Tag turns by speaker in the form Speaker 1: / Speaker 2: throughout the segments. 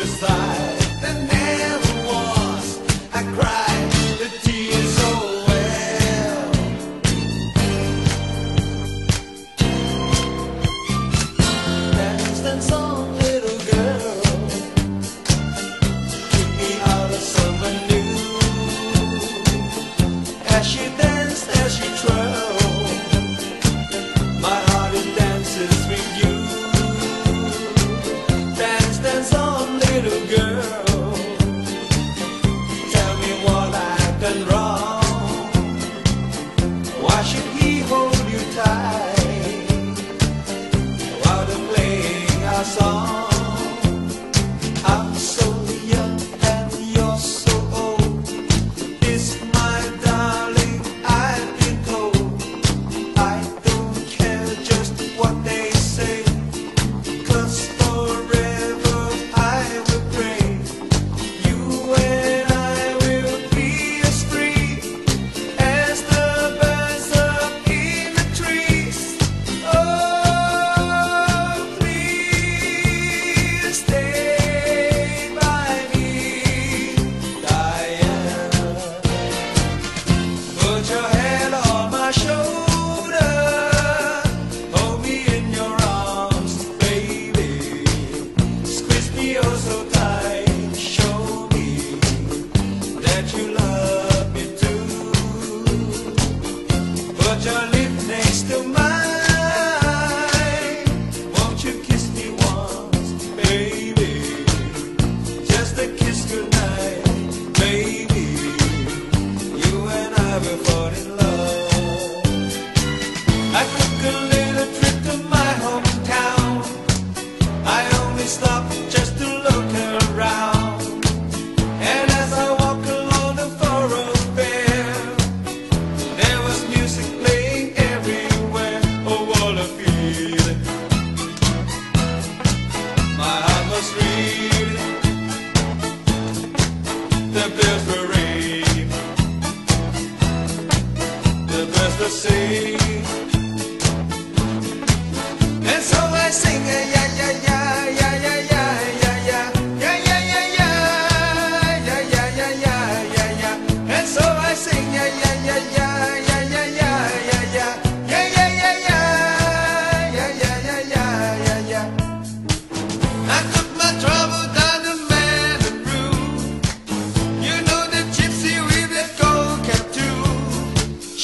Speaker 1: countryside. There never was I cried the tears so well. Dance, dance on, little girl, took me out of summer new. As she danced, as she twirled, my heart it dances with you. Dance, dance on, little girl, tell me what I've done wrong. Why should he hold you tight while they're playing our song? I'm so young and you're so old. This, my darling, I've been told. I don't care just what they say, 'cause forever I will pray. You and I will be as free as the birds up in the trees. Oh, please stay by me, Diane. Put your head on my shoulder, hold me in your arms, baby. Squeeze me oh so tight, show me that you love me too. Put your lip next to mine, won't you kiss me once, baby? Just a kiss goodnight, baby. You and I will fall in love. I took a little trip to my hometown. I only stopped just to look around. And as I walked along the thoroughfare, there was music playing everywhere. Oh, what a feeling. My heart was reeling. The bells were ringing, the birds were singing, and so I sing a ya ya ya ya ya ya ya ya ya ya ya ya ya ya ya ya ya ya, and so I sing ya ya ya ya ya ya ya ya ya ya ya ya ya ya ya ya ya ya. I took my trouble down to Mandarin. You know the gypsy with the gold cap too.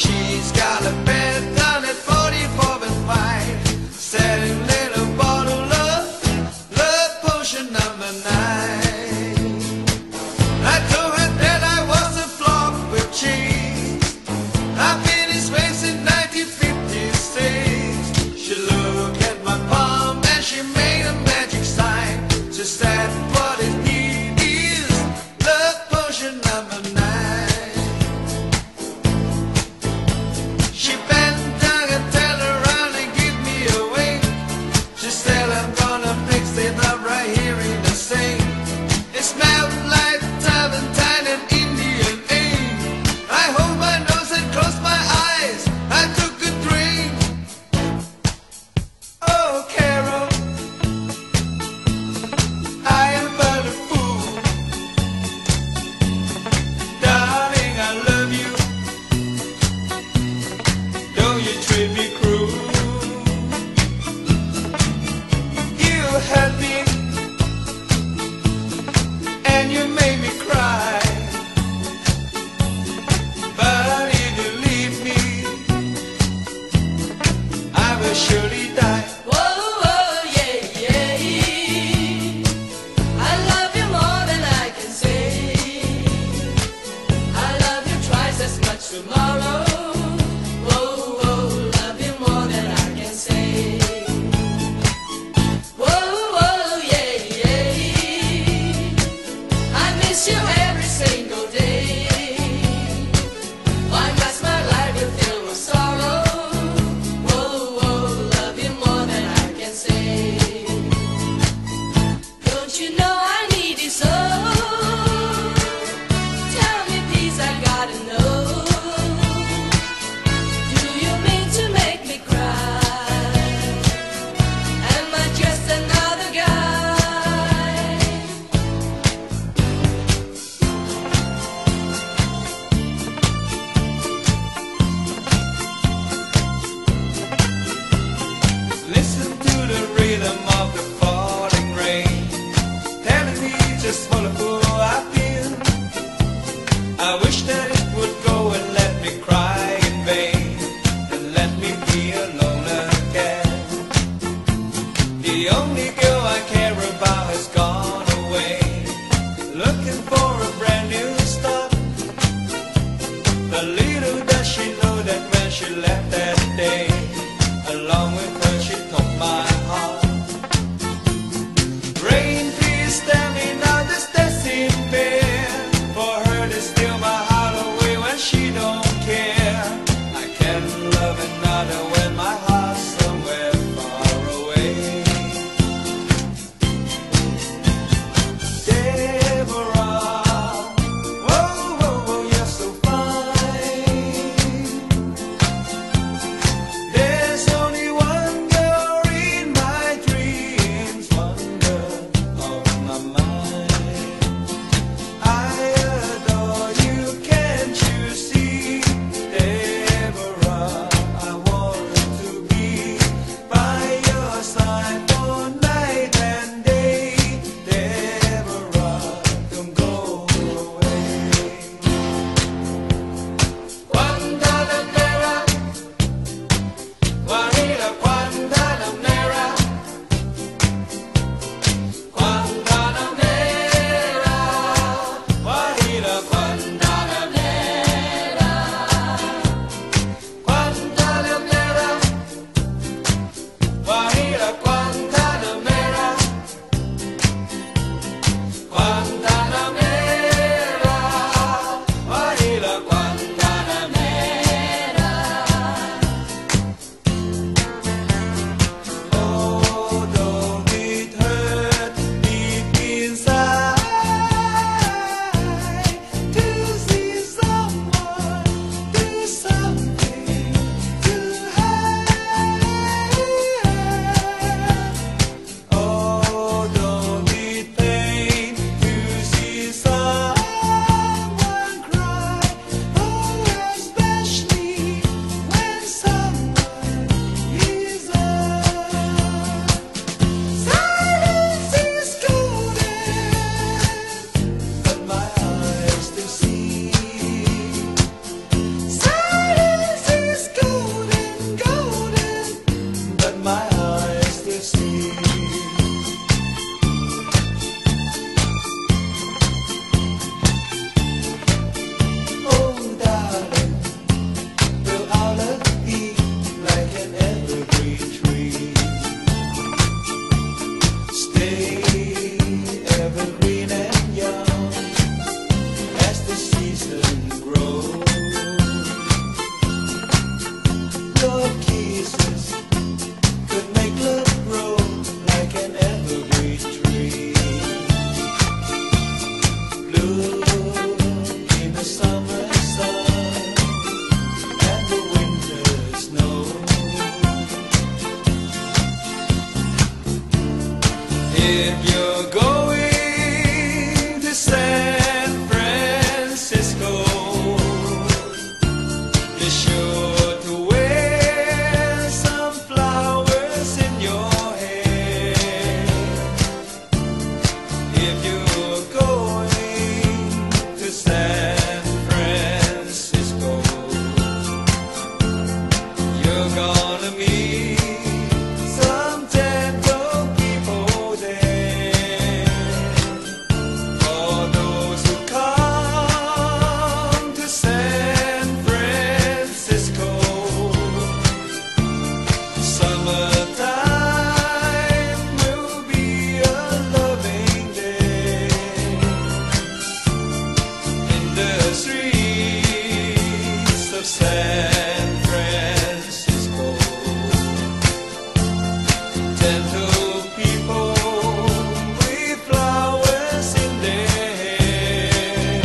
Speaker 1: She's got a bed down at 44 and 5, selling little bottle of love potion number 9. I told her that I was a flock with cheese. I've been his way since 1956. She looked at my palm and she made a magic sign. my carabao has gone away, looking for a brand new start. But little does she know that when she left that day, along with her she took my heart. Rain, please tell me now, does that seem fair? For her to steal my heart away when she don't care. I can't love another when my heart's somewhere far away. Deborah, whoa, whoa, whoa, you're so fine. There's only one girl in my dreams, wonder of my mind. I adore you, can't you see? Deborah, I want to be by your side for night and day. Deborah, don't go away. Guantanamera, Guajira, Guantanamera, Guantanamera, Guajira, Guantanamera, Guantanamera, Guajira, Guantanamera, Guantanamera, Guajira, Guantanamera. Oh, don't it hurt deep inside to see someone do something to hide? Oh, don't it pain to see someone cry? Oh, especially when someone is up. Silence is golden, but my eyes still see. Silence is golden, golden, but my eyes still see. Oh, darling, will our love be like an evergreen tree? Stay evergreen and young as the season grows. Your kisses could make love grow like an evergreen tree. Bloom in the summer sun and the winter snow. If you're going to San Francisco, be sure to wear some flowers in your hair. If you're going to San Francisco, you're gonna meet some gentle people there. For those who come to San Francisco, summertime will be a loving day. In the streets of San Francisco, gentle people with flowers in their hair.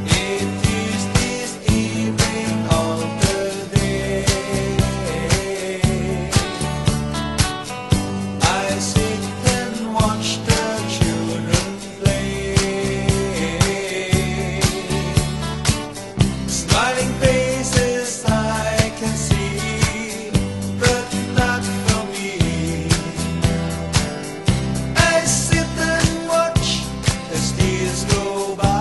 Speaker 1: It is this evening of the day I sit and watch the children play. Smiling faces I can see, but not for me. I sit and watch as years go by.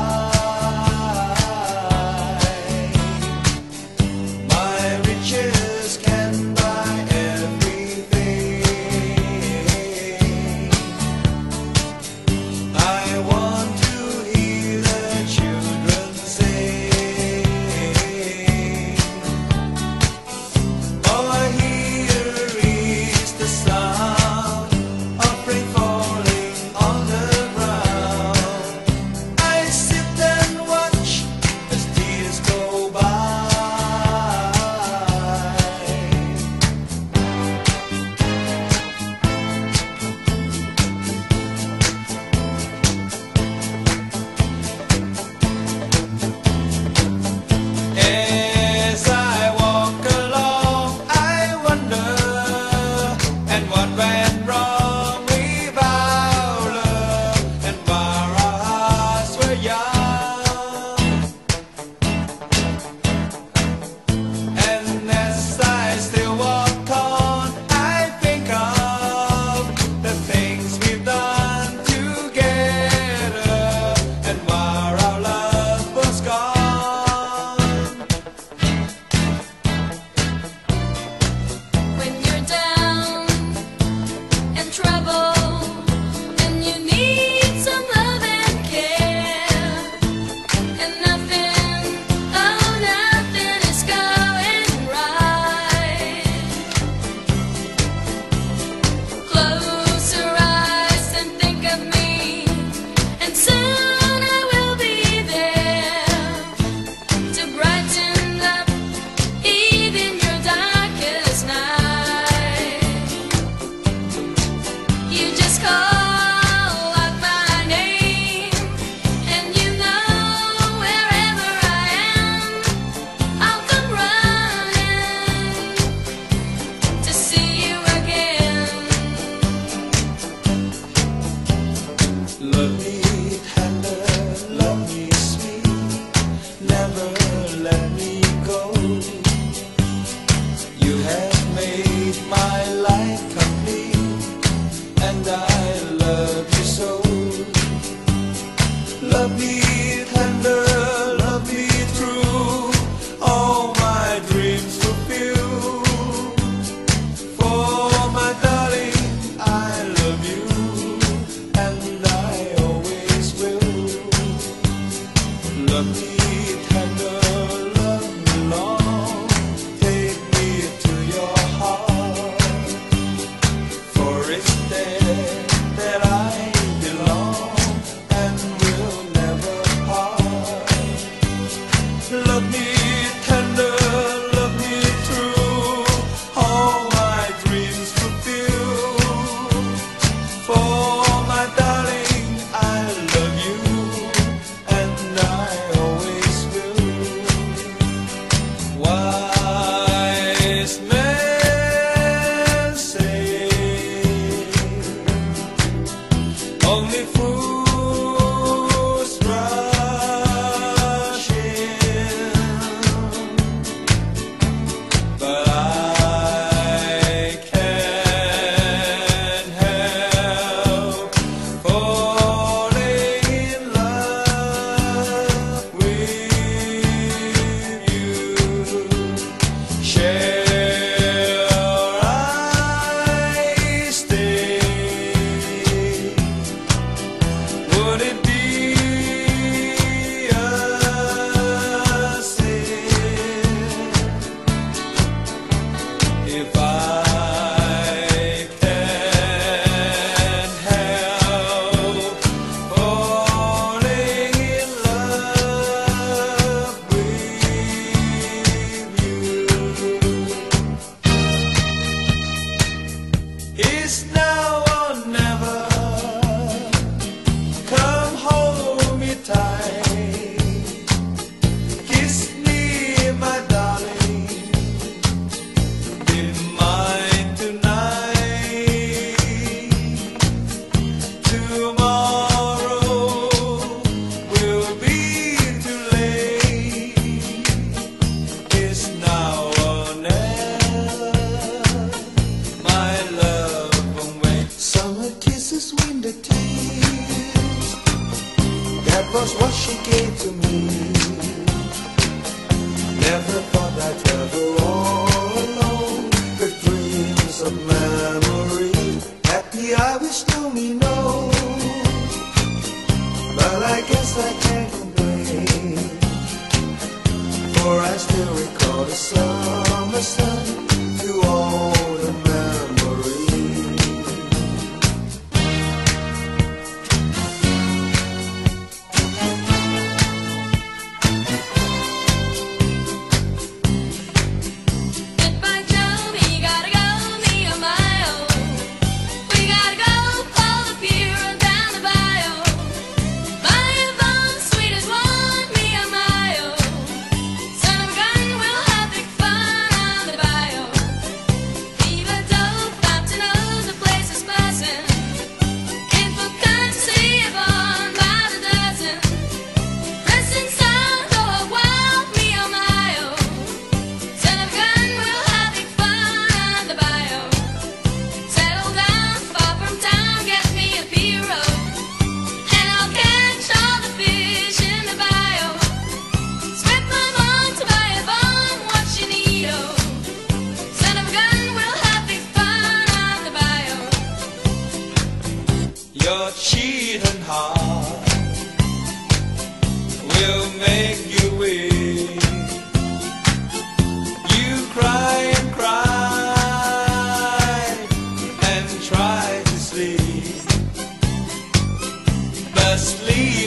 Speaker 1: let me go. You have made my life complete, and I love you so. Love me tender, love me true, all my dreams fulfill. For my darling, I love you, and I always will. Love me tender, love me long, take me to your heart. For it's there that I belong, and will never part. Love me tender, love me true, all my dreams fulfill. For my darling, I love you, and I always will. Wise men say only fools rush in, but I can't help falling in love with you. Shall I stay? Would it be a sin if I can't help falling in love with you? It's now or never. Come hold me tight, kiss me, my darling, be mine tonight. Tomorrow will be too late. It's now or never, my love won't wait. Summer kisses, winter tears, that was what she gave to me. Never thought I'd travel all alone with dreams of memory. Happy I wish knew me no, but I guess I can't complain, for I still recall the summer sun through all the memories.
Speaker 2: Goodbye, Joe, we gotta go, me on my own. We gotta go pull the pier down the bayou. My Yvonne, sweet as one, me on my own. Son of a gun, we'll have big fun on the bayou. Viva Joe, about to know the place is buzzing. Kinfolk come see Yvonne by the dozen. Pressing sound, go a wild, me on my own. Son of a gun, we'll have big fun on the bayou. Settle down, far from town, get me a pirogue, and I'll catch all the fish in the bayou. Spread my mind to buy Yvonne what she need, oh. Son of a gun, we'll have big fun on the bayou.
Speaker 1: Your cheating heart will make you weak. You cry and cry and try to sleep, but sleep